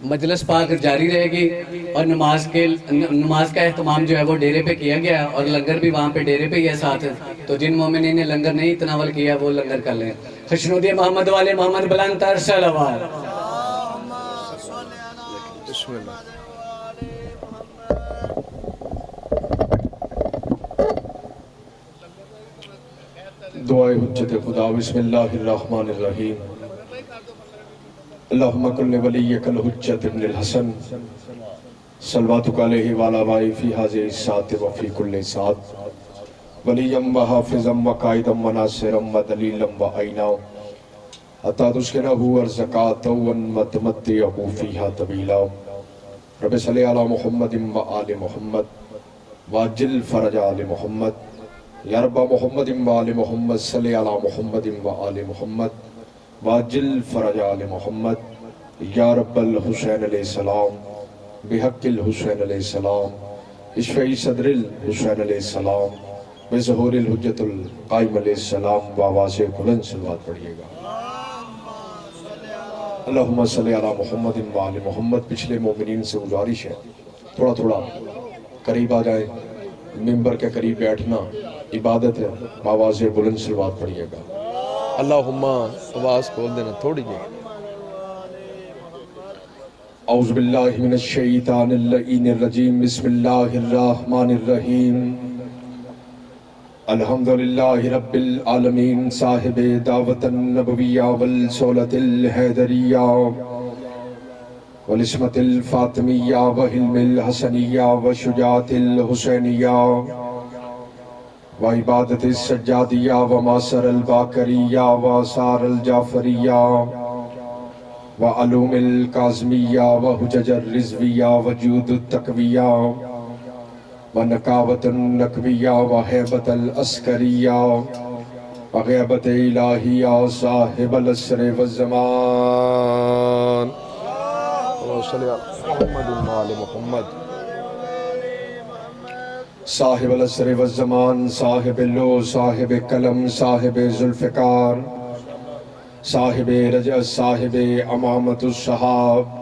مجلس پاک جاری رہے گی اور نماز کا اہتمام جو ہے وہ ڈیرے پہ کیا گیا اور لنگر بھی وہاں پہ ڈیرے پہ ہی ہے ساتھ. تو جن مومنین نے لنگر نہیں تناول کیا وہ لنگر کر لیں. خوشنودی محمد والے محمد بلند تر صلوات. بسم اللہ. دعائے حجت خدا. بسم اللہ الرحمن الرحیم. اللہم کل ولیک الحجت ابن الحسن صلواتک علیہ وعلی آبائہ فی ھذہ الساعۃ وفی کل ساعۃ ولیم و حافظم و قائدم و ناصرم و دلیلم و عینا حتی تسکنہ ارزقاتا و تمتعہ فیہا طویلا. رب صلی علی محمد و آل محمد واجل فرج آل محمد. یا رب محمد و آل محمد صلی علی محمد و آل محمد واجل فرج آل محمد. یا رب الحسین علیہ السلام بحق الحسین علیہ السلام اشفعی صدر الحسین علیہ السلام بظہور الحجت القائم علیہ السلام. بآواز بلند صلوات پڑھیے گا. اللہم صلی علی محمد و آل محمد. پچھلے مومنین سے گزارش ہے تھوڑا تھوڑا قریب آ جائیں. ممبر کے قریب بیٹھنا عبادت ہے. بآواز بلند صلوات پڑھیے گا. اللہم آواز کھول دینا تھوڑی جی. اعوذ باللہ من الشیطان اللعین الرجیم. بسم اللہ الرحمن الرحیم. الحمدللہ رب العالمین صاحب دعوت النبویہ والسولت الحیدریہ والعصمت الفاطمیہ وحلم الحسنیہ وشجاعت الحسینیہ وعبادت السجادیہ وماثر الباکریہ وآثار الجعفریہ وعلوم القاظمیہ وحجج الرضویہ وجود التقویہ ونقاوت النقویہ وحیبت العسکریہ وغیبت الہیہ صاحب العصر والزمان. صلی محمد و آل محمد. صاحب العصر والزمان صاحب اللو صاحب قلم صاحب ذوالفقار صاحب رجع صاحب امامت الصحاب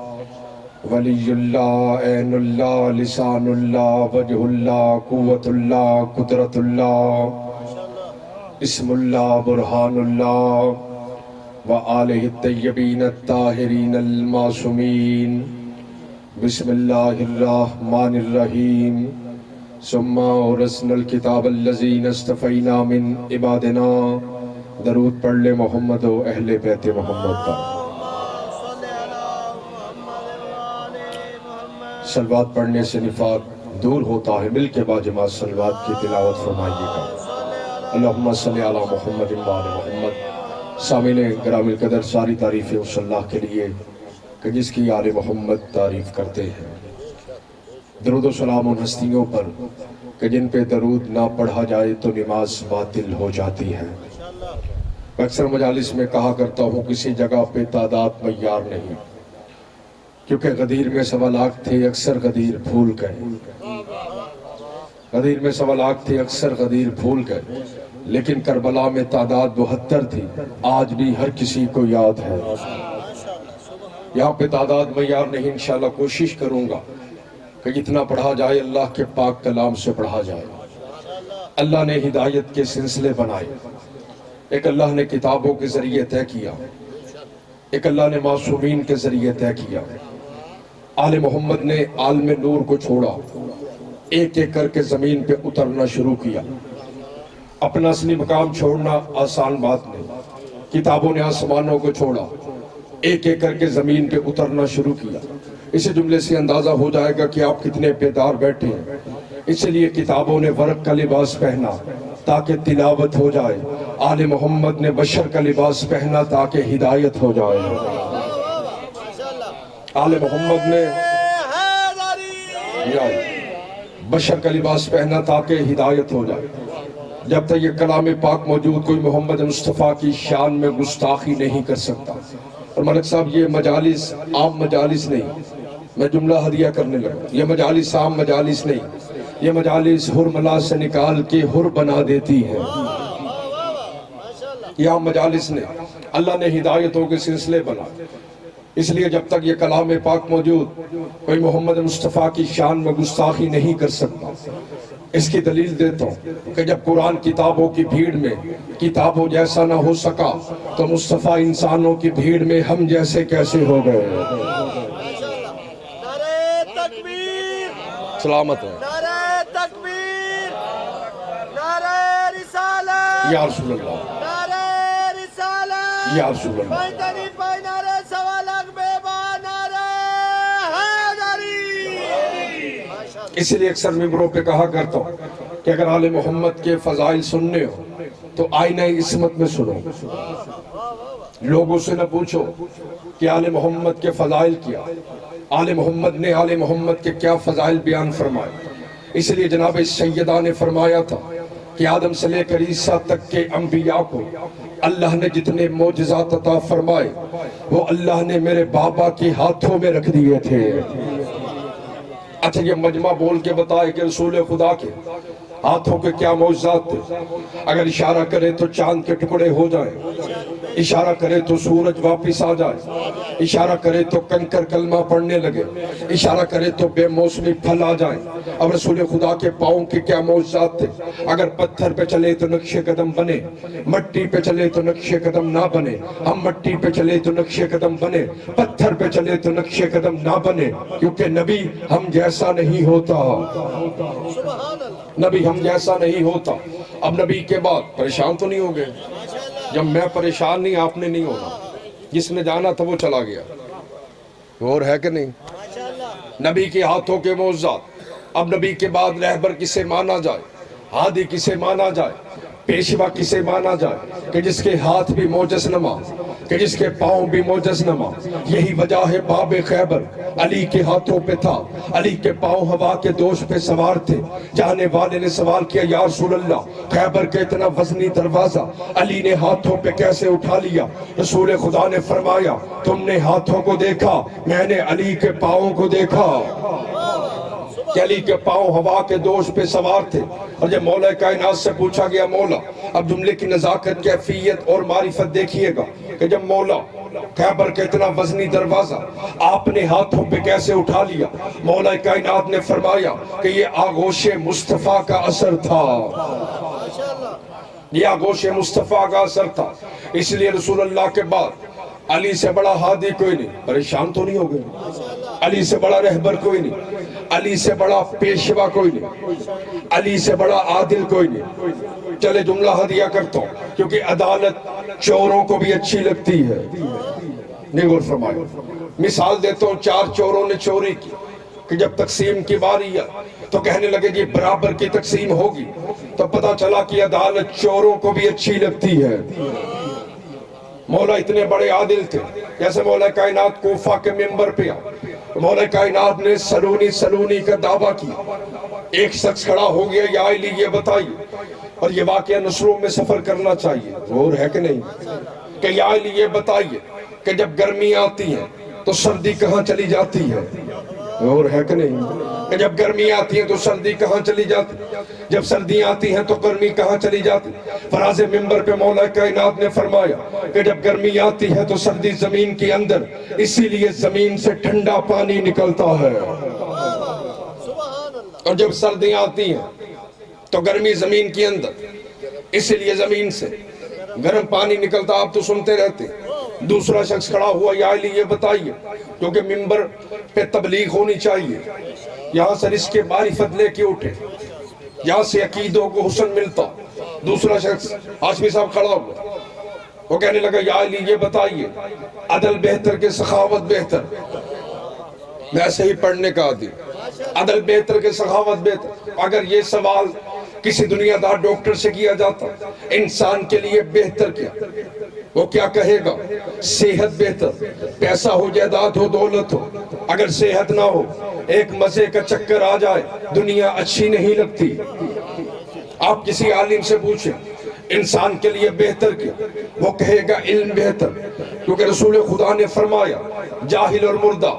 ولی اللہ عین اللہ لسان اللہ وجہ اللہ قوت اللہ قدرت اللہ اسم اللہ برہان اللہ وآلہ الطیبین الطاہرین المعصومین. بسم اللہ الرحمن الرحیم. ثم اورثنا الکتاب الذین اصطفینا من عبادنا. درود پڑھ لے محمد و اہل بیت محمد پر. صلوات پڑھنے سے نفاق دور ہوتا ہے. مل کے باجماعت صلوات کی تلاوت فرمائیے گا. اللہم صلی علی محمد و آل محمد. سامعین گرامی القدر ساری تعریفیں اس اللہ کے لیے کہ جس کی آل محمد تعریف کرتے ہیں. درود و سلام ان ہستیوں پر کہ جن پہ درود نہ پڑھا جائے تو نماز باطل ہو جاتی ہے. اکثر مجالس میں کہا کرتا ہوں کسی جگہ پہ تعداد معیار نہیں، کیونکہ غدیر میں 1.25 لاکھ تھے اکثر غدیر بھول گئے. غدیر میں 1.25 لاکھ تھے اکثر غدیر بھول گئے. لیکن کربلا میں تعداد 72 تھی آج بھی ہر کسی کو یاد ہے. یہاں پہ تعداد معیار نہیں. انشاءاللہ کوشش کروں گا کہ جتنا پڑھا جائے اللہ کے پاک کلام سے پڑھا جائے. اللہ نے ہدایت کے سلسلے بنائے. ایک اللہ نے کتابوں کے ذریعے طے کیا، ایک اللہ نے معصومین کے ذریعے طے کیا. آل محمد نے عالم نور کو چھوڑا، ایک ایک کر کے زمین پہ اترنا شروع کیا. اپنا اصلی مقام چھوڑنا آسان بات نہیں. کتابوں نے آسمانوں کو چھوڑا، ایک ایک کر کے زمین پہ اترنا شروع کیا. اس جملے سے اندازہ ہو جائے گا کہ آپ کتنے بیدار بیٹھے ہیں. اس لیے کتابوں نے ورق کا لباس پہنا تاکہ تلاوت ہو جائے. آل محمد نے بشر کا لباس پہنا تاکہ ہدایت ہو جائے. آل محمد نے بشر کا لباس پہنا تاکہ ہدایت ہو جائے. جب تک یہ کلام پاک موجود کوئی محمد مصطفیٰ کی شان میں گستاخی نہیں کر سکتا. اور ملک صاحب یہ مجالس عام مجالس نہیں. میں جملہ ہدیہ کرنے لگا. یہ مجالس عام مجالس نہیں. یہ مجالس حرملا سے نکال کے حر بنا دیتی ہے. یہ عام مجالس نے اللہ نے ہدایتوں کے سلسلے بنا. اس لیے جب تک یہ کلام پاک موجود کوئی محمد مصطفیٰ کی شان میں گستاخی نہیں کر سکتا۔ اس کی دلیل دیتا ہوں کہ جب قرآن کتابوں کی بھیڑ میں کتابوں جیسا نہ ہو سکا تو مصطفیٰ انسانوں کی بھیڑ میں ہم جیسے کیسے ہو گئے۔ نعرہ تکبیر، سلامت ہے نعرہ تکبیر، نعرہ رسالت، یا رسول اللہ، نعرہ رسالت، یا رسول اللہ۔ پائتنی پائی نعرہ سوالک بے با، نعرہ حیدری۔ اس لیے اکثر ممبروں پہ کہا کرتا ہوں کہ اگر آل محمد کے فضائل سننے ہو تو آئینہ عصمت میں سنو۔ لوگوں سے نہ پوچھو کہ آل محمد کے فضائل کیا، آل محمد نے آل محمد کے کیا فضائل بیان فرمائے۔ اس لیے جناب سیدہ نے فرمایا تھا کہ آدم سے لے کر عیسیٰ تک کے انبیاء کو اللہ نے جتنے معجزات عطا فرمائے وہ اللہ نے میرے بابا کے ہاتھوں میں رکھ دیے تھے۔ اچھا یہ مجمع بول کے بتائے کہ رسول خدا کے ہاتھوں کے کیا معجزات تھے۔ اگر اشارہ کرے تو چاند کے ٹکڑے ہو جائیں، اشارہ کرے تو سورج واپس آ جائے، اشارہ کرے تو کنکر کلمہ پڑھنے لگے، اشارہ کرے تو بے موسمی پھل آ جائیں۔ اب رسول خدا کے پاؤں کے کیا معجزات تھے۔ اگر پتھر پہ چلے تو نقش قدم بنے، مٹی پہ چلے تو نقش قدم نہ بنے۔ ہم مٹی پہ چلے تو نقش قدم بنے، پتھر پہ چلے تو نقش قدم نہ بنے، کیونکہ نبی ہم جیسا نہیں ہوتا، نبی ہم جیسا نہیں ہوتا۔ اب نبی کے بعد پریشان تو نہیں ہو گئے؟ جب میں پریشان نہیں، آپ نے نہیں ہونا۔ جس نے جانا تھا وہ چلا گیا، اور ہے کہ نہیں؟ نبی کے ہاتھوں کے معجزات۔ اب نبی کے بعد رہبر کسے مانا جائے، ہادی کسے مانا جائے، پیشوا کسے مانا جائے کہ جس کے ہاتھ بھی موجز نما، کہ جس کے پاؤں بھی موجز نما۔ یہی وجہ ہے باب خیبر علی کے ہاتھوں پہ تھا، علی کے پاؤں ہوا کے دوش پہ سوار تھے۔ جانے والے نے سوال کیا یا رسول اللہ خیبر کا اتنا وزنی دروازہ علی نے ہاتھوں پہ کیسے اٹھا لیا؟ رسول خدا نے فرمایا تم نے ہاتھوں کو دیکھا، میں نے علی کے پاؤں کو دیکھا۔ کہ علی کے پاؤں ہوا کے دوش پہ سوار تھے۔ اور جب مولا کائنات سے پوچھا گیا مولا، اب جملے کی نزاکت، کیفیت اور معرفت دیکھیے گا کہ جب مولا خیبر کا اتنا وزنی دروازہ آپ نے ہاتھوں پہ کیسے اٹھا لیا؟ مولا کائنات نے فرمایا کہ یہ آغوش مصطفیٰ کا اثر تھا، یہ آغوش مصطفیٰ کا اثر تھا۔ اس لیے رسول اللہ کے بعد علی سے بڑا ہادی کوئی نہیں۔ پریشان تو نہیں ہو گئے؟ علی سے بڑا رہبر کوئی نہیں، علی سے بڑا پیشوا کوئی نہیں، علی سے بڑا عادل کوئی نہیں۔ چلے جملہ ہدیہ کرتا ہوں کیونکہ عدالت چوروں کو بھی اچھی لگتی ہے، نہیں غور فرمائے۔ مثال دیتا ہوں، 4 چوروں نے چوری کی کہ جب تقسیم کی باری آئی تو کہنے لگے جی برابر کی تقسیم ہوگی، تو پتہ چلا کہ عدالت چوروں کو بھی اچھی لگتی ہے۔ مولا اتنے بڑے عادل تھے، جیسے مولا کائنات کوفہ کے ممبر پہ مولا کائنات نے سلونی سلونی کا دعویٰ کیا۔ ایک شخص کھڑا ہو گیا، یا علی یہ بتائیے، اور یہ واقعہ نصروں میں سفر کرنا چاہیے، اور ہے کہ نہیں، کہ یا علی یہ بتائیے کہ جب گرمی آتی ہے تو سردی کہاں چلی جاتی ہے، اور ہے کہ نہیں، کہ جب گرمی آتی ہے تو سردی کہاں چلی جاتی، جب سردی آتی ہے تو گرمی کہاں چلی جاتی۔ فراز ممبر پہ مولا کائنات نے فرمایا کہ جب گرمی آتی ہے تو سردی زمین کے اندر، اسی لیے زمین سے ٹھنڈا پانی نکلتا ہے، اور جب سردیاں آتی ہیں تو گرمی زمین کے اندر، اسی لیے زمین سے گرم پانی نکلتا۔ آپ تو سنتے رہتے۔ دوسرا شخص کھڑا ہوا، یا علی یہ بتائیے، کیونکہ ممبر پہ تبلیغ ہونی چاہیے، یہاں سے اس کے معرفت لے کے اٹھے، یہاں سے عقیدوں کو حسن ملتا۔ دوسرا شخص ہاشمی صاحب کھڑا ہوا، وہ کہنے لگا یا علی یہ بتائیے عدل بہتر کہ سخاوت بہتر؟ میں ایسے ہی پڑھنے کا عادی، عدل بہتر کہ سخاوت بہتر؟ اگر یہ سوال کسی دنیا دار ڈاکٹر سے کیا جاتا انسان کے لیے بہتر کیا، وہ کیا کہے گا؟ صحت بہتر، پیسہ ہو، جائیداد ہو، دولت ہو، اگر صحت نہ ہو، ایک مزے کا چکر آ جائے، دنیا اچھی نہیں لگتی۔ آپ کسی عالم سے پوچھیں انسان کے لیے بہتر کیا، وہ کہے گا علم بہتر، کیونکہ رسول خدا نے فرمایا جاہل اور مردہ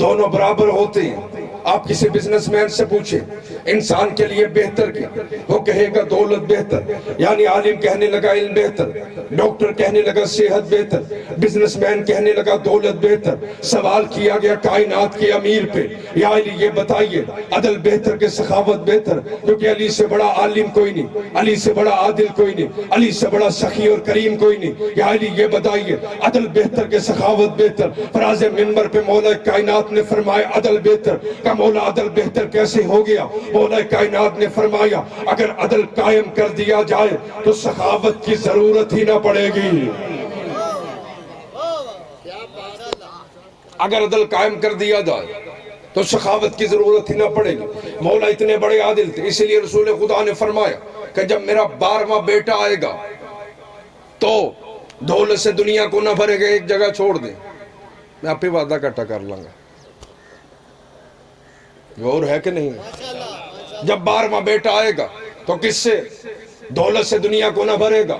دونوں برابر ہوتے ہیں۔ آپ کسی بزنس مین سے پوچھیں انسان کے لیے بہتر کیا؟ وہ کہے گا دولت بہتر، یعنی عالم کہنے لگا علم بہتر، ڈاکٹر کہنے لگا صحت بہتر، بزنس مین کہنے لگا دولت بہتر۔ سوال کیا گیا کائنات کے امیر پہ، یا علی یہ بتائیے عدل بہتر کہ سخاوت بہتر؟ کیونکہ علی سے بڑا عالم کوئی نہیں، علی سے بڑا عادل کوئی نہیں، علی سے بڑا سخی اور کریم کوئی نہیں۔ یا علی یہ بتائیے عدل بہتر کہ سخاوت بہتر؟ فراز منبر پہ مولا کائنات نے فرمایا عدل بہتر۔ کہ مولا عدل بہتر کیسے ہو گیا؟ مولا کائنات نے فرمایا اگر عدل قائم کر دیا جائے تو سخاوت کی ضرورت ہی نہ پڑے گی۔ اگر عدل قائم کر دیا جائے تو سخاوت کی ضرورت ہی نہ پڑے گی۔ مولا اتنے بڑے عادل تھے، اسی لیے رسول خدا نے فرمایا کہ جب میرا 12واں بیٹا آئے گا تو دولت سے دنیا کو نہ بھرے گا، ایک جگہ چھوڑ دیں، میں آپ پہ وعدہ کٹا کر لوں گا۔ غور ہے کہ نہیں؟ جب 12واں بیٹا آئے گا تو کس سے؟ دولت سے دنیا کو نہ بھرے گا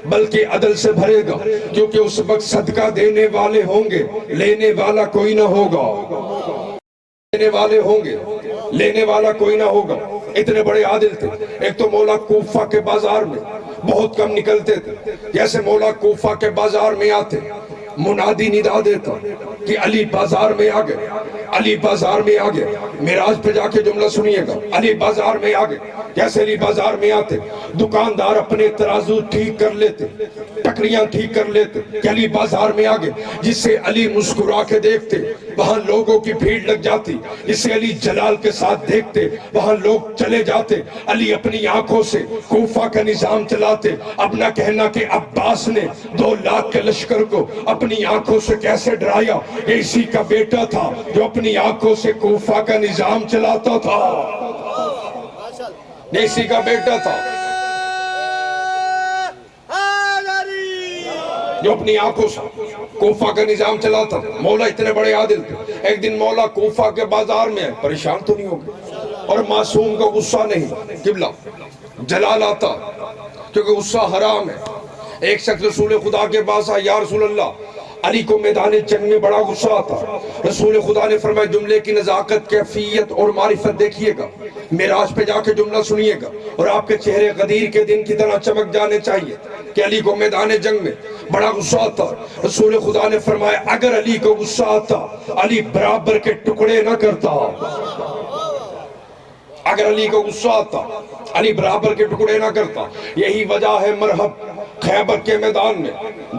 بلکہ عدل سے بھرے گا، کیونکہ اس وقت صدقہ دینے والے ہوں گے، لینے والا کوئی نہ ہوگا۔ لینے والے ہوں گے، لینے والا کوئی نہ ہوگا۔ اتنے بڑے عادل تھے۔ ایک تو مولا کوفہ کے بازار میں بہت کم نکلتے تھے، جیسے مولا کوفہ کے بازار میں آتے منادی ندا دیتا کہ علی بازار میں آ گئے، علی بازار میں آ گئے۔ معراج پہ جا کے جملہ سنیے گا، علی بازار میں آ گئے۔ جیسے علی بازار میں آتے دکاندار اپنے ترازو ٹھیک کر لیتے، ٹکریاں ٹھیک کر لیتے کہ علی بازار میں آ گئے۔ جس سے علی مسکرا کے دیکھتے وہاں لوگوں کی بھیڑ لگ جاتی، جسے علی جلال کے ساتھ دیکھتے وہاں لوگ چلے جاتے۔ علی اپنی آنکھوں سے کوفہ کا نظام چلاتے۔ اب نہ کہنا کہ عباس نے 2 لاکھ کے لشکر کو اپنی آنکھوں سے کیسے ڈرایا، یہ اسی کا بیٹا تھا جو اپنی آنکھوں سے کوفہ کا نظام چلاتا تھا، یہ اسی کا بیٹا تھا جو اپنی آنکھوں سے کوفہ کا نظام چلاتا تھا۔ مولا اتنے بڑے عادل تھے۔ ایک دن مولا کوفہ کے بازار میں آئے، پریشان تو نہیں ہو گئے، اور معصوم کا غصہ نہیں، قبلہ جلال آتا کیونکہ غصہ حرام ہے۔ ایک شخص رسول خدا کے پاس آیا، یا رسول اللہ علی کو میدان جنگ میں بڑا غصہ آتا۔ رسول خدا نے فرمایا جملے کی نزاکت، کیفیت اور معرفت دیکھیے گا، معراج پہ جا کے جملہ سنیے گا، اور آپ کے چہرے غدیر کے دن کی طرح چمک جانے چاہیے کہ علی کو میدان جنگ میں بڑا غصہ آتا۔ رسول خدا نے فرمایا اگر علی کو غصہ آتا علی برابر کے ٹکڑے نہ کرتا، اگر علی کو غصہ آتا علی برابر کے ٹکڑے نہ کرتا۔ یہی وجہ ہے مرحب خیبر کے میدان میں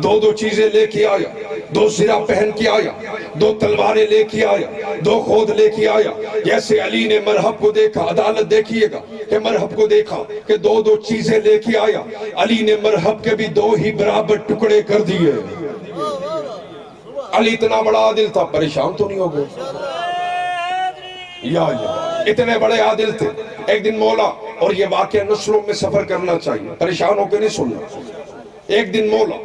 2 چیزیں لے کے آیا، 2 زرہ پہن کے آیا، 2 تلواریں لے کے آیا، 2 خود لے کے آیا۔ جیسے علی نے مرحب کو دیکھا، عدالت دیکھیے گا کہ مرحب کو دیکھا کہ 2 چیزیں لے کے آیا، علی نے مرحب کے بھی 2 ہی برابر ٹکڑے کر دیے۔ علی اتنا بڑا عادل تھا، پریشان تو نہیں ہو گئے؟ یا اتنے بڑے عادل تھے۔ ایک دن مولا، اور یہ واقعہ نسلوں میں سفر کرنا چاہیے، پریشان ہو کے نہیں سننا۔ ایک دن مولا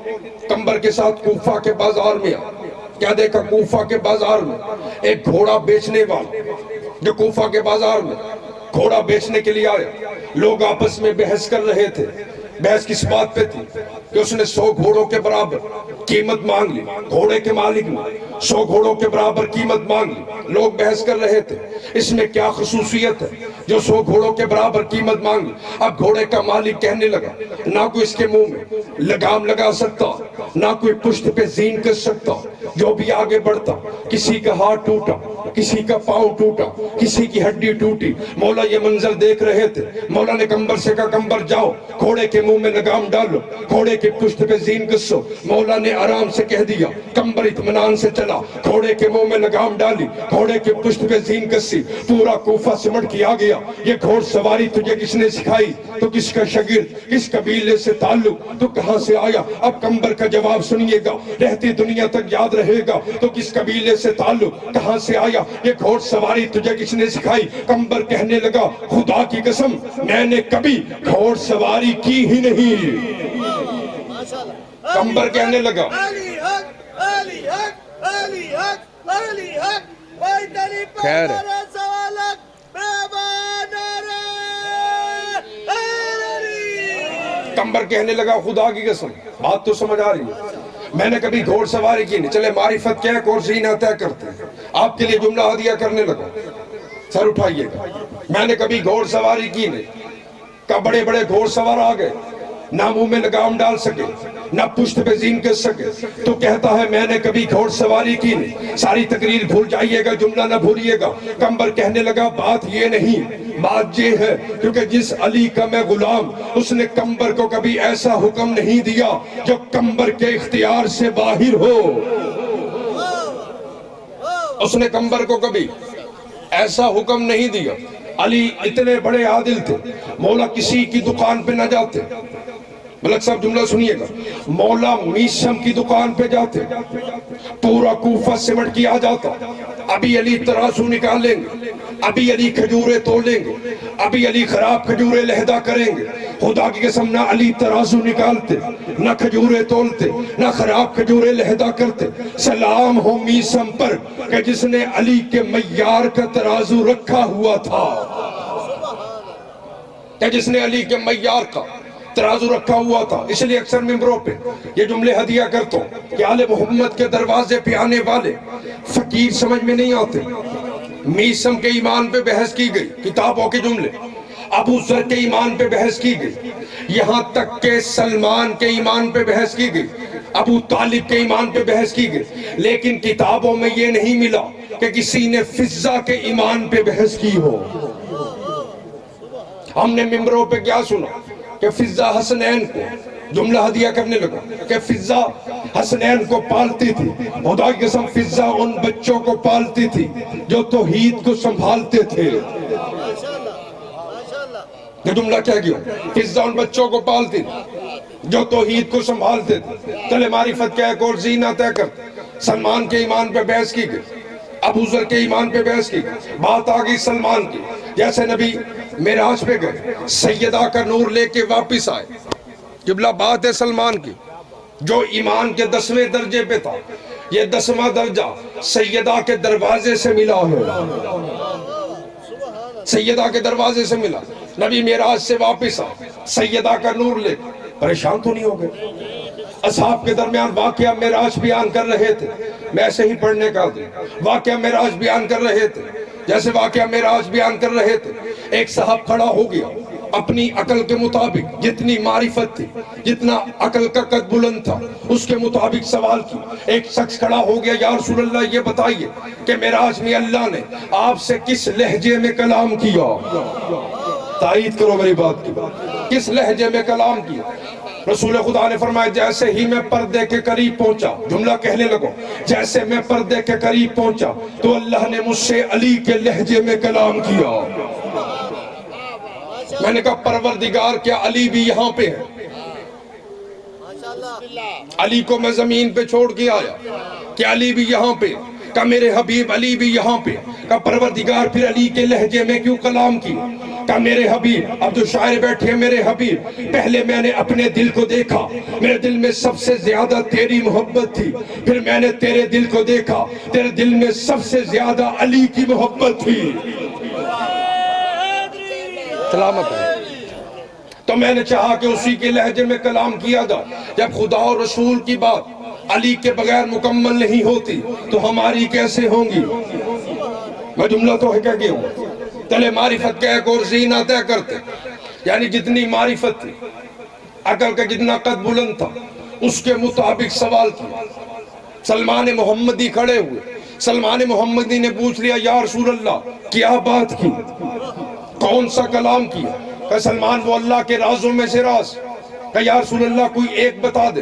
کمبر کے ساتھ کوفہ کے بازار میں آیا۔ کیا دیکھا؟ کوفہ کے بازار میں ایک گھوڑا بیچنے والا، جو کوفہ کے بازار میں گھوڑا بیچنے کے لیے آیا۔ لوگ آپس میں بحث کر رہے تھے۔ بحث کس بات پہ تھی؟ کہ اس نے 100 گھوڑوں کے برابر قیمت مانگ لی، گھوڑے کے مالک نے 100 گھوڑوں کے برابر قیمت مانگ لی۔ لوگ بحث کر رہے تھے اس میں کیا خصوصیت ہے جو 100 گھوڑوں کے برابر قیمت مانگ لی۔ اب گھوڑے کا مالک کہنے لگا نہ کوئی اس کے منہ میں لگام لگا سکتا، نہ کوئی پشت پہ زین کر سکتا، جو بھی آگے بڑھتا کسی کا ہاتھ ٹوٹا، کسی کا پاؤں ٹوٹا، کسی کی ہڈی ٹوٹی۔ مولا یہ منظر دیکھ رہے تھے۔ مولا نے کمبر سے کہا کمبر جاؤ گھوڑے کے منہ میں لگام ڈالو، گھوڑے کے پشت پہ زین کسو۔ مولا نے آرام سے کہہ دیا، کمبر اطمینان سے چلا، گھوڑے کے منہ میں لگام ڈالی، گھوڑے کے پشت پہ زین کسی۔ پورا کوفہ سمٹ کے آ گیا۔ یہ گھوڑ سواری تجھے کس نے سکھائی؟ تو کس کا شاگرد، کس قبیلے سے تعلق، تو کہاں سے آیا؟ اب کمبر کا جواب سنیے گا، رہتی دنیا تک یاد رہے گا۔ تو کس قبیلے سے تعلق، کہاں سے آیا؟ یہ گھوڑ سواری تجھے کس نے سکھائی؟ کمبر کہنے لگا خدا کی قسم میں نے کبھی گھوڑ سواری کی ہی نہیں۔ کمبر کہنے لگا خیر ہے۔ کمبر کہنے لگا خدا کی قسم بات تو سمجھ آ رہی ہے، میں نے کبھی گھوڑ سواری کی نہیں۔ چلے معرفت کیا ہے، کورس ہی نہ طے کرتے ہیں۔ آپ کے لیے جملہ ہدیہ کرنے لگا۔ سر اٹھائیے گا. میں نے کبھی گھوڑ سواری کی نہیں. کب بڑے بڑے گھوڑ سوار آ گئے, نہ منہ میں لگام ڈال سکے, نہ پشت پہ زین کر سکے, تو کہتا ہے میں نے کبھی گھوڑ سواری کی نہیں. ساری تقریر بھول جائیے گا, جملہ نہ بھولیے گا. کمبر کہنے لگا بات یہ نہیں, بات یہ ہے کیونکہ جس علی کا میں غلام, اس نے کمبر کو کبھی ایسا حکم نہیں دیا جو کمبر کے اختیار سے باہر ہو. اس نے کمبر کو کبھی ایسا حکم نہیں دیا. علی اتنے بڑے عادل تھے, مولا کسی کی دکان پہ نہ جاتے. ملک صاحب جملہ سنیے گا, مولا میسم کی دکان پہ جاتے, پورا کوفہ سمٹ کیا جاتا. ابھی علی ترازو نکالیں گے, ابھی علی کھجورے تولیں گے, ابھی علی خراب کھجورے لہدہ کریں گے. خدا کی قسم نہ علی ترازو نکالتے, نہ کھجورے تولتے, نہ خراب کھجورے لہدہ کرتے. سلام ہو میسم پر کہ جس نے علی کے معیار کا ترازو رکھا ہوا تھا, کہ جس نے علی کے معیار کا ترازو رکھا ہوا تھا. اس لیے اکثر ممبروں پہ یہ جملے ہدیہ کرتا ہوں کہ آل محمد کے دروازے پہ آنے والے فقیر سمجھ میں نہیں آتے. میسم کے ایمان پہ بحث کی گئی, کتابوں کے جملے. ابو ذر کے ایمان پہ بحث کی گئی, یہاں تک کہ سلمان کے ایمان پہ بحث کی گئی, ابو طالب کے ایمان پہ بحث کی گئی. لیکن کتابوں میں یہ نہیں ملا کہ کسی نے فضہ کے ایمان پہ بحث کی ہو. ہم نے ممبروں پہ کیا سنا کہ فضہ حسنین کو جملہ ہدیہ کرنے لگا کہ فضہ حسنین کو پالتی تھی. خدا کی قسم فضہ ان بچوں کو پالتی تھی جو توحید کو سنبھالتے تھے. یہ جملہ کہہ گیا, فضہ ان بچوں کو پالتی تھی جو توحید کو سنبھالتے تھے. چلے معرفت کا ایک اور زینہ طے کر. سلمان کے ایمان پہ بحث کی گئی, ابو ذر کے ایمان پہ بحث کی گئی. بات آ گئی سلمان کی. جیسے نبی معراج پہ گئے, سیدہ کا نور لے کے واپس آئے. قبلہ بات ہے سلمان کی, جو ایمان کے 10ویں درجے پہ تھا, یہ 10واں درجہ سیدہ کے دروازے سے ملا ہے. سیدہ کے دروازے سے ملا. نبی معراج سے واپس آئے, سیدہ کا نور لے. پریشان تو نہیں ہو گئے؟ اصحاب کے درمیان واقعہ معراج بیان کر رہے تھے, میں ایسے ہی پڑھنے کا دوں. واقعہ معراج بیان کر رہے تھے, جیسے واقعہ معراج بیان کر رہے تھے, ایک صاحب کھڑا ہو گیا, اپنی عقل کے مطابق جتنی معرفت تھی, جتنا عقل کا قد بلند تھا, اس کے مطابق سوال کی. ایک شخص کھڑا ہو گیا, یا رسول اللہ یہ بتائیے کہ معراج میں اللہ نے آپ سے کس لہجے میں کلام کیا؟ تائید کرو میری بات کی, کس لہجے میں کلام کیا؟ رسول خدا نے فرمایا جیسے ہی میں پردے کے قریب پہنچا, جملہ کہنے لگو, جیسے میں پردے کے قریب پہنچا تو اللہ نے مجھ سے علی کے لہجے میں کلام کیا. میں نے کہا پروردگار کیا علی بھی یہاں پہ ہے؟ علی کو میں زمین پہ چھوڑ کے آیا, کیا علی بھی یہاں پہ؟ کہا میرے حبیب علی بھی یہاں پہ. کہا پروردگار پھر علی کے لہجے میں کیوں کلام کی؟ کہا میرے حبیب, اب جو شاعر بیٹھے ہیں میرے حبیب, پہلے میں نے اپنے دل کو دیکھا, میرے دل میں سب سے زیادہ تیری محبت تھی. پھر میں نے تیرے دل کو دیکھا, تیرے دل میں سب سے زیادہ علی کی محبت تھی. سلامت ہے. تو میں نے چاہا کہ اسی کے لہجے میں کلام کیا جائے. جب خدا اور رسول کی بات علی کے بغیر مکمل نہیں ہوتی تو ہماری کیسے ہوں گی؟ میں جملہ تو ہے کہہ گیا ہوں. چلے معرفت کا ایک اور زینہ طے کرتے, یعنی جتنی معرفت تھی, عقل کا جتنا قد بلند تھا, اس کے مطابق سوال کیا. سلمان محمدی کھڑے ہوئے, سلمان محمدی نے پوچھ لیا یا رسول اللہ کیا بات کی, کون سا کلام کیا؟ کہ سلمان وہ اللہ کے رازوں میں سے راز. کہ یا رسول اللہ کوئی ایک بتا دے.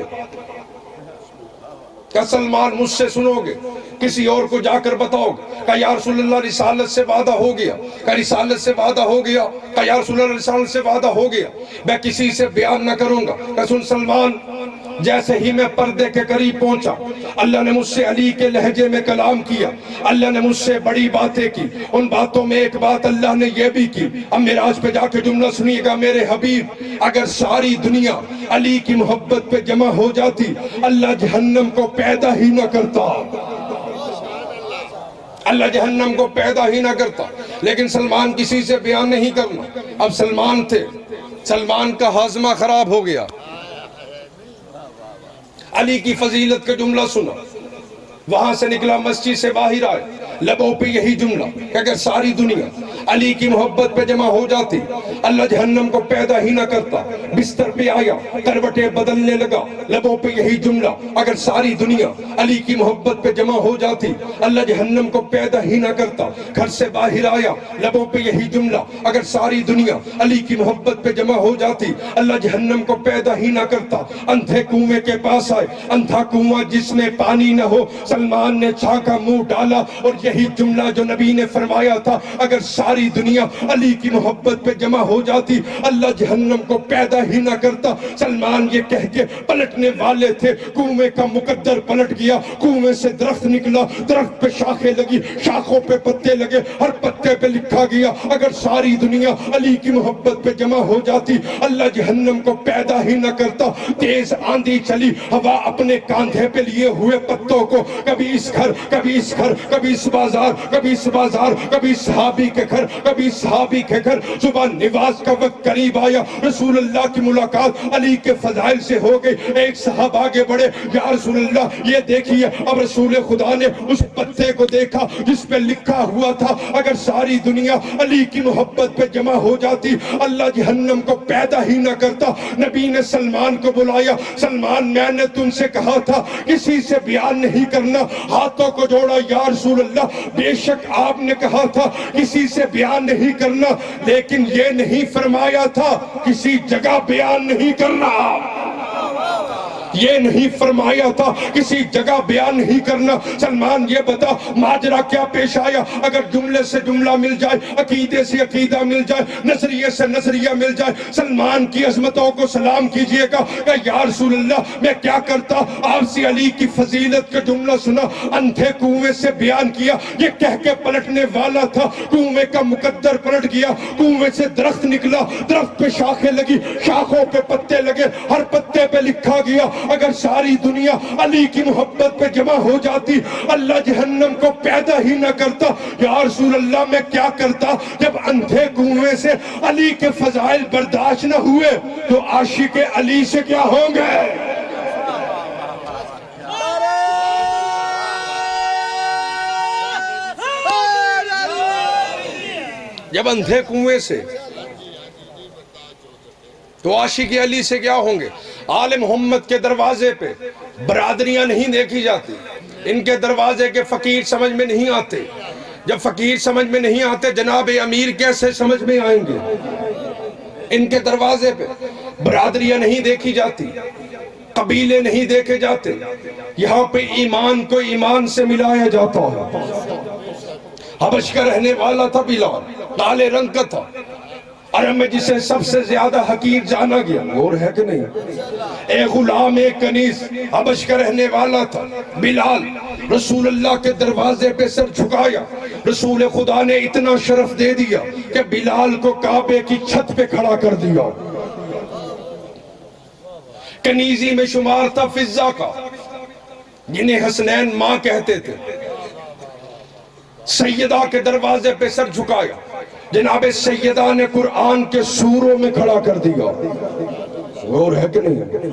کہ سلمان مجھ سے سنو گے, کسی اور کو جا کر بتاؤ گے؟ کہ یا رسول اللہ رسالت سے وعدہ ہو گیا. کہ رسالت سے وعدہ ہو گیا. کہ یا رسول اللہ رسالت سے وعدہ ہو گیا, میں کسی سے بیان نہ کروں گا. کہ سن سلمان, جیسے ہی میں پردے کے قریب پہنچا, اللہ نے مجھ سے علی کے لہجے میں کلام کیا. اللہ نے مجھ سے بڑی باتیں کی. ان باتوں میں ایک بات اللہ نے یہ بھی کی. اب معراج پہ جا کے جملہ سنیے گا میرے حبیب, اگر ساری دنیا علی کی محبت پہ جمع ہو جاتی, اللہ جہنم کو پیدا ہی نہ کرتا. اللہ جہنم کو پیدا ہی نہ کرتا. لیکن سلمان کسی سے بیان نہیں کرنا. اب سلمان تھے, سلمان کا ہاضمہ خراب ہو گیا. علی کی فضیلت کا جملہ سنا, وہاں سے نکلا مسجد سے باہر آئے, لبوں پہ یہی جملہ کہ اگر ساری دنیا علی کی محبت پہ جمع ہو جاتی اللہ جہنم کو پیدا ہی نہ کرتا. بستر پہ آیا, کروٹیں بدلنے لگا, لبوں پہ یہی جملہ اگر ساری دنیا علی کی محبت پہ جمع ہو جاتی اللہ جہنم کو پیدا ہی نہ کرتا. گھر سے باہر آیا, لبوں پہ یہی جملہ اگر ساری دنیا علی کی محبت پہ جمع ہو جاتی اللہ جہنم کو پیدا ہی نہ کرتا. اندھے کنویں کے پاس آئے, اندھا کنواں جس میں پانی نہ ہو, سلمان نے چھاکا منہ ڈالا اور یہی جملہ جو نبی نے فرمایا تھا اگر ساری دنیا علی کی محبت پہ جمع ہو جاتی اللہ جہنم کو پیدا ہی نہ کرتا. سلمان یہ کہہ کے پلٹنے والے تھے, کنویں کا مقدر پلٹ گیا, کنویں سے درخت نکلا, درخت پہ شاخیں لگی, شاخوں پہ پتے لگے, ہر پتے پہ لکھا گیا اگر ساری دنیا علی کی محبت پہ جمع ہو جاتی اللہ جہنم کو پیدا ہی نہ کرتا. تیز آندھی چلی, ہوا اپنے کاندھے پہ لیے ہوئے پتوں کو کبھی اس گھر کبھی اس گھر, کبھی اس بازار کبھی اس بازار, کبھی صحابی کے گھر کبھی صحابی کے گھر. صبح نماز کا وقت قریب آیا, رسول اللہ کی ملاقات علی کے فضائل سے ہو گئی. ایک صحابہ آگے بڑھے, یا رسول اللہ یہ دیکھیے. اب رسول خدا نے اس پتے کو دیکھا جس پہ لکھا ہوا تھا اگر ساری دنیا علی کی محبت پہ جمع ہو جاتی اللہ جہنم کو پیدا ہی نہ کرتا. نبی نے سلمان کو بلایا, سلمان میں نے تم سے کہا تھا کسی سے بیان نہیں کرنا. ہاتھوں کو جوڑا, یا رسول اللہ بے شک آپ نے کہا تھا کسی سے بیان نہیں کرنا, لیکن یہ نہیں فرمایا تھا کسی جگہ بیان نہیں کرنا. یہ نہیں فرمایا تھا کسی جگہ بیان نہیں کرنا. سلمان یہ بتا ماجرا کیا پیش آیا؟ اگر جملے سے جملہ مل جائے, عقیدے سے عقیدہ مل جائے, نظریے سے نظریہ مل جائے. سلمان کی عظمتوں کو سلام کیجئے گا کہ یا رسول اللہ میں کیا کرتا, آپ سے علی کی فضیلت کا جملہ سنا, اندھے کنویں سے بیان کیا. یہ کہہ کے پلٹنے والا تھا, کنویں کا مقدر پلٹ گیا. کنویں سے درخت نکلا, درخت پہ شاخیں لگی, شاخوں پہ پتے لگے, ہر پتے پہ لکھا گیا اگر ساری دنیا علی کی محبت پہ جمع ہو جاتی اللہ جہنم کو پیدا ہی نہ کرتا. یا رسول اللہ میں کیا کرتا جب اندھے کنویں سے علی کے فضائل برداشت نہ ہوئے تو عاشق علی سے کیا ہوں گے؟ جب اندھے کنویں سے تو عاشق علی سے کیا ہوں گے؟ آل محمد کے دروازے پہ برادریاں نہیں دیکھی جاتی, ان کے دروازے کے فقیر سمجھ میں نہیں آتے. جب فقیر سمجھ میں نہیں آتے جناب امیر کیسے سمجھ میں آئیں گے؟ ان کے دروازے پہ برادریاں نہیں دیکھی جاتی, قبیلے نہیں دیکھے جاتے. یہاں پہ ایمان کو ایمان سے ملایا جاتا ہے. حبش کا رہنے والا تھا بلال, کالے رنگ کا تھا, عرب میں جسے سب سے زیادہ حقیر جانا گیا, اور ہے کہ نہیں؟ ایک غلام ایک کنیز حبش کا رہنے والا تھا بلال. رسول اللہ کے دروازے پہ سر جھکایا, رسول خدا نے اتنا شرف دے دیا کہ بلال کو کعبے کی چھت پہ کھڑا کر دیا. کنیزی میں شمار تھا فضہ کا, جنہیں حسنین ماں کہتے تھے. سیدہ کے دروازے پہ سر جھکایا, جناب سیدہ نے قرآن کے سوروں میں کھڑا کر دیا. غور ہے کہ نہیں؟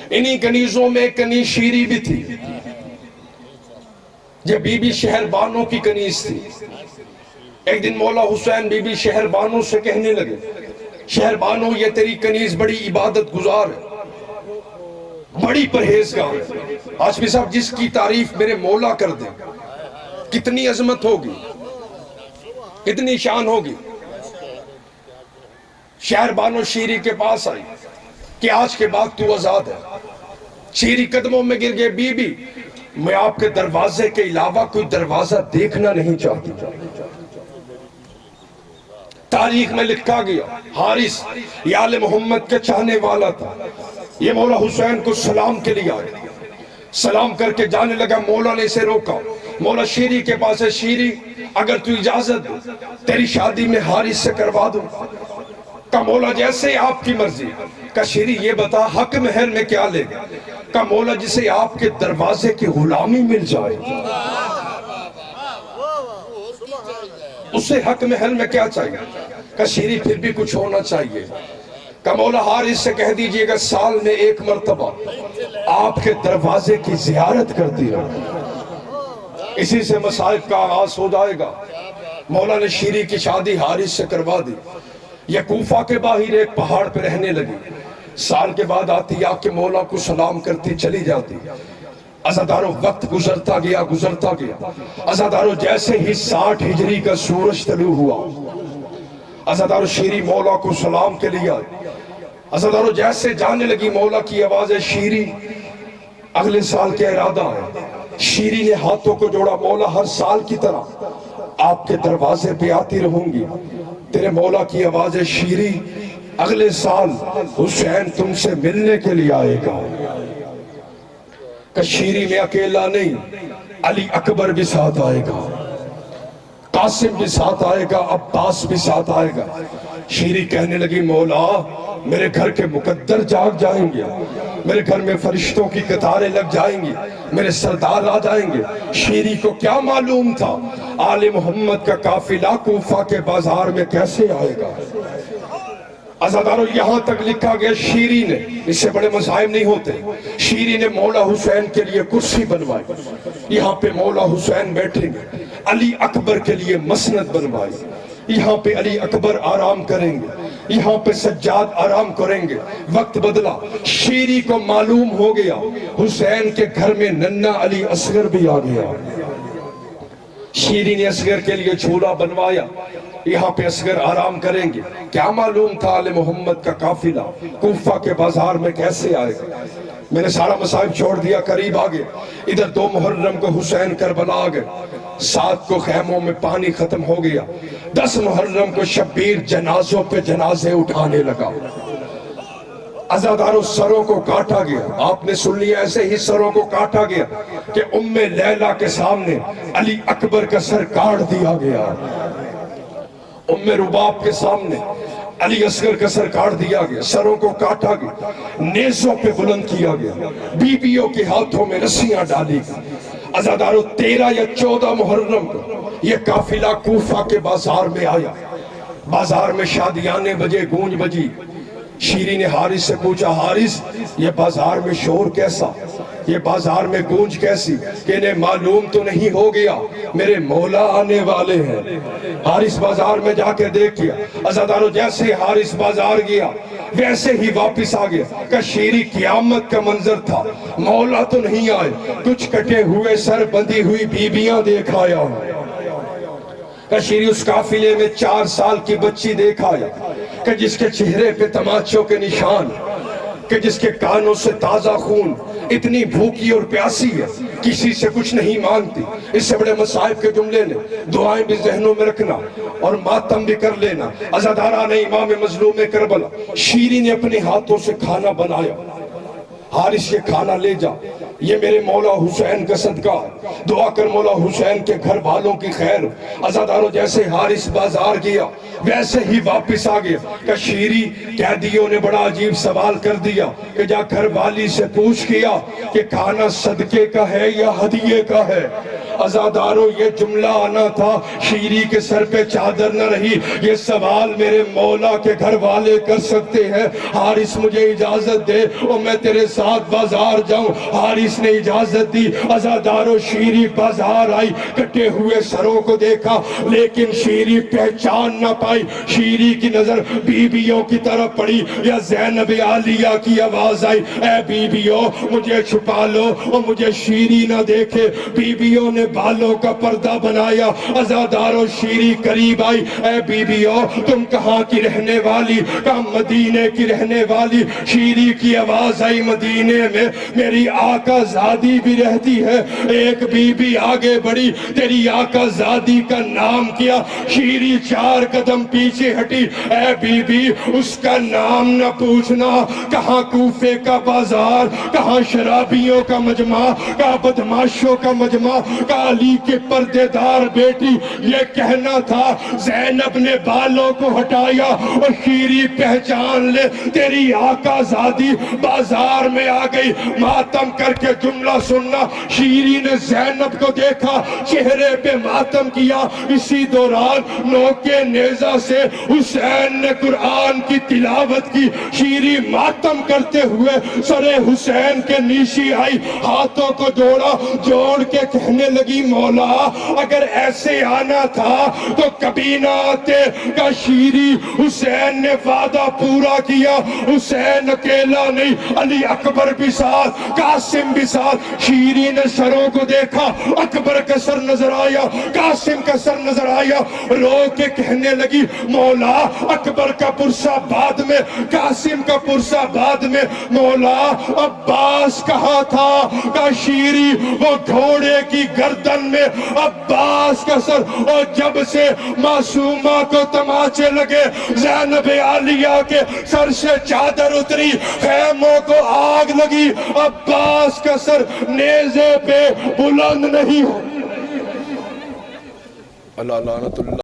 انہی کنیزوں میں ایک کنیز شیری بھی تھی, یہ بی بی شہر بانو کی کنیز تھی. ایک دن مولا حسین بی بی شہر بانو سے کہنے لگے, شہر بانو یہ تیری کنیز بڑی عبادت گزار ہے, بڑی پرہیزگار ہے. آج بھی صاحب جس کی تعریف میرے مولا کر دیں کتنی عظمت ہوگی, کتنی شان ہوگی. شہر بانو شیری کے پاس آئی کہ آج کے بعد تو آزاد ہے. شیری قدموں میں گر گئے, بی بی میں آپ کے دروازے کے علاوہ کوئی دروازہ دیکھنا نہیں چاہتی. تاریخ میں لکھا گیا حارث یہ آل محمد کے چاہنے والا تھا. یہ مولا حسین کو سلام کے لیے آئے, سلام کر کے جانے لگا. مولا نے اسے روکا, مولا شیری کے پاس ہے, شیری اگر تو اجازت دے تیری شادی میں حارث سے کروا دوں. کہ مولا جیسے آپ کی مرضی. کہ شیری یہ بتا حق مہر میں کیا لے گا؟ کہ مولا جسے آپ کے دروازے کی غلامی مل جائے اسے حق مہر میں کیا چاہیے؟ کہ شیری پھر بھی کچھ ہونا چاہیے. کہ مولا حارث سے کہہ دیجئے گا سال میں ایک مرتبہ آپ کے دروازے کی زیارت کرتی رہو. اسی سے مصائب کا آغاز ہو جائے گا۔ مولا نے شیری کی شادی حارث سے کروا دی۔ یہ کوفہ کے باہر ایک پہاڑ پہ رہنے لگی۔ سال کے بعد آتی آ کے مولا کو سلام کرتی چلی جاتی۔ عزادارو وقت گزرتا گیا عزادارو جیسے ہی 60 ہجری کا سورج طلوع ہوا، عزادارو شیری مولا کو سلام کے لیے آئی۔ عزادارو جیسے جانے لگی مولا کی آواز ہے شیری اگلے سال کے ارادہ ہے۔ شیری نے ہاتھوں کو جوڑا، مولا ہر سال کی طرح آپ کے دروازے پہ آتی رہوں گی۔ تیرے مولا کی آواز ہے شیری اگلے سال حسین تم سے ملنے کے لیے آئے گا۔ کہ شیری میں اکیلا نہیں، علی اکبر بھی ساتھ آئے گا، قاسم بھی ساتھ آئے گا، عباس بھی ساتھ آئے گا۔ شیری کہنے لگی مولا میرے گھر کے مقدر جاگ جائیں گے، میرے گھر میں فرشتوں کی قطاریں لگ جائیں گی، میرے سردار آ جائیں گے۔ شیری کو کیا معلوم تھا آل محمد کا قافلہ کوفہ کے بازار میں کیسے آئے گا۔ عزادارو یہاں تک لکھا گیا شیری نے، اس سے بڑے مصائب نہیں ہوتے، شیری نے مولا حسین کے لیے کرسی بنوائی، یہاں پہ مولا حسین بیٹھیں گے۔ علی اکبر کے لیے مسند بنوائی، یہاں پہ علی اکبر آرام کریں گے، یہاں پہ سجاد آرام کریں گے۔ وقت بدلا، شیری کو معلوم ہو گیا حسین کے گھر میں ننھا علی اصغر بھی آ گیا۔ شیری نے اصغر کے لیے جھولا بنوایا، یہاں پہ اصغر آرام کریں گے۔ کیا معلوم تھا آل محمد کا قافلہ کوفہ کے بازار میں کیسے آئے گا۔ میں نے سارا مصائب چھوڑ دیا، قریب آگے، ادھر 2 محرم کو حسین کربلا آگئے، 7 کو خیموں میں پانی ختم ہو گیا، 10 محرم کو شبیر جنازوں پہ جنازے اٹھانے لگا۔ عزادارو سروں کو کاٹا گیا، آپ نے سن لیا ایسے ہی سروں کو کاٹا گیا کہ ام لیلہ کے سامنے علی اکبر کا سر کاٹ دیا گیا، ام رباب کے سامنے علی اصغر کا سر کاٹ دیا گیا، سروں کو کاٹا گیا، نیزوں پہ بلند کیا گیا، بیویوں کے ہاتھوں میں رسیاں ڈالی گئی۔ عزادارو 13 یا 14 محرم کو یہ قافلہ کوفہ کے بازار میں آیا، بازار میں شادیانے بجے، گونج بجی۔ شیری نے حارث سے پوچھا حارث یہ بازار میں شور کیسا، یہ بازار میں گونج کیسی، کہ انہیں معلوم تو نہیں ہو گیا میرے مولا آنے والے ہیں۔ حارث بازار میں جا کے دیکھ گیا، عزادارو جیسے حارث بازار گیا ویسے ہی واپس آ گیا کہ شیری قیامت کا منظر تھا، مولا تو نہیں آئے، کچھ کٹے ہوئے سر بندھی ہوئی بیبیاں دیکھ آیا۔ کہ شیری اس قافلے میں 4 سال کی بچی دیکھ آیا کہ جس کے چہرے پہ تماچوں کے نشان، کہ جس کے کانوں سے تازہ خون، اتنی بھوکی اور پیاسی ہے، کسی سے کچھ نہیں مانگتی۔ اس سے بڑے مصائب کے جملے نے، دعائیں بھی ذہنوں میں رکھنا اور ماتم بھی کر لینا۔ عزاداران امام مظلوم کربلا، شیری نے اپنے ہاتھوں سے کھانا بنایا، حارث یہ کھانا لے جا، یہ میرے مولا حسین کا صدقہ ہے، دعا کر مولا حسین کے گھر والوں کی خیر۔ عزادارو جیسے حارث بازار گیا ویسے ہی واپس آ گیا کہ شیری قیدیوں نے بڑا عجیب سوال کر دیا کہ جا گھر والی سے پوچھ کیا کہ کھانا صدقے کا ہے یا ہدیے کا ہے۔ عزادارو یہ جملہ آنا تھا، شیری کے سر پہ چادر نہ رہی، یہ سوال میرے مولا کے گھر والے کر سکتے ہیں۔ حارث مجھے اجازت دے اور میں تیرے ساتھ بازار جاؤں۔ حارث نے اجازت دی، عزادارو شیری بازار آئی، کٹے ہوئے سروں کو دیکھا لیکن شیری پہچان نہ پائی۔ شیری کی نظر بیویوں کی طرف پڑی، یا زینب عالیہ کی آواز آئی اے بیویوں مجھے چھپا لو اور مجھے شیری نہ دیکھے۔ بیویوں نے بالوں کا پردہ بنایا، عزادارو شیری قریب آئی، اے بیویوں تم کہاں کی رہنے والی؟ کہا مدینے کی رہنے والی۔ شیری کی آواز آئی مدینے میں میری آقا زادی بھی رہتی ہے۔ ایک بی بی آگے بڑھی، تیری آقا زادی کا نام کیا؟ شیری 4 قدم پیچھے ہٹی، اے بی بی اس کا نام نہ پوچھنا، کہاں کوفے کا بازار، کہاں شرابیوں کا مجمع، کہاں بدماشوں کا مجمع، کہاں علی کے پردے دار بیٹی۔ یہ کہنا تھا، زینب نے بالوں کو ہٹایا اور شیری پہچان لے تیری آقا زادی بازار میں آ گئی۔ ماتم کر کے جملہ سننا، شیری نے زینب کو دیکھا، چہرے پہ ماتم کیا۔ اسی دوران نوکے نیزہ سے حسین نے قرآن کی تلاوت کی۔ شیری ماتم کرتے ہوئے سر حسین کے نیچے آئی، ہاتھوں کو جوڑا، جوڑ کے کہنے لگی لگی مولا اگر ایسے آنا تھا تو کبھی نہ آتے کہ شیری حسین نے وعدہ پورا کیا، حسین اکیلا نہیں، علی اکبر بھی ساتھ، قاسم بھی ساتھ۔ شیری نے سروں کو دیکھا، اکبر کا سر نظر آیا، قاسم کا سر نظر آیا، رو کے کہنے لگی مولا اکبر کا پرسہ بعد میں، قاسم کا پرسہ بعد میں، مولا عباس کہا تھا کہ شیری وہ گھوڑے کی گردن میں عباس کا سر، اور جب سے معصومہ کو تماچے لگے، زینب عالیہ کے سر سے چادر اتری، خیموں کو آگ لگی، عباس کا سر نیزے پہ بلند نہیں ہو۔ اللہ لعنت اللہ